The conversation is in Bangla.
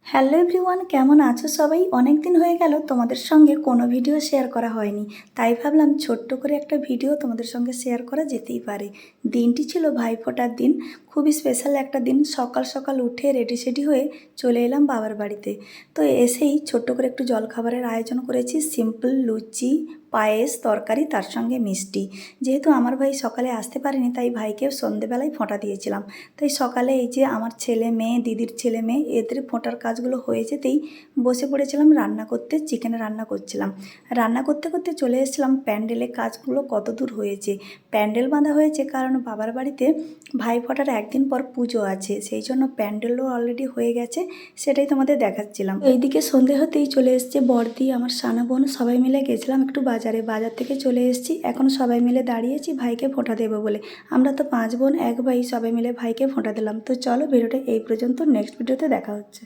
হ্যালো এভরিওয়ান, কেমন আছো সবাই? অনেক দিন হয়ে গেল তোমাদের সঙ্গে কোনো ভিডিও শেয়ার করা হয়নি, তাই ভাবলাম ছোট্ট করে একটা ভিডিও তোমাদের সঙ্গে শেয়ার করা যেতেই পারে। দিনটি ছিল ভাইফোঁটার দিন, খুবই স্পেশাল একটা দিন। সকাল সকাল উঠে রেডি সেডি হয়ে চলে এলাম বাবার বাড়িতে। তো এসেই ছোট্ট করে একটু জলখাবারের আয়োজন করেছি, সিম্পল লুচি, পায়েস, তরকারি, তার সঙ্গে মিষ্টি। যেহেতু আমার ভাই সকালে আসতে পারেনি, তাই ভাইকে সন্ধেবেলায় ফোঁটা দিয়েছিলাম। তাই সকালে এই যে আমার ছেলে মেয়ে, দিদির ছেলে মেয়ে, এদের ফোঁটার কাজগুলো হয়ে যেতেই বসে পড়েছিলাম রান্না করতে। চিকেন রান্না করছিলাম। রান্না করতে করতে চলে এসেছিলাম প্যান্ডেলের কাজগুলো কত দূর হয়েছে। প্যান্ডেল বাঁধা হয়েছে কারণ বাবার বাড়িতে ভাইফোঁটার একদিন পর পুজো আছে, সেই জন্য প্যান্ডেলও অলরেডি হয়ে গেছে, সেটাই তোমাদের দেখাচ্ছিলাম। এইদিকে সন্ধে হতেই চলে এসছে বড়দি, আমার সানা বোন, সবাই মিলে গেছিলাম একটু বাজারে। বাজার থেকে চলে এসেছি, এখন সবাই মিলে দাঁড়িয়েছি ভাইকে ফোঁটা দেবো বলে। আমরা তো 5 বোন 1 ভাই, সবাই মিলে ভাইকে ফোঁটা দিলাম। তো চলো, ভিডিওটা এই পর্যন্ত, নেক্সট ভিডিওতে দেখা হচ্ছে।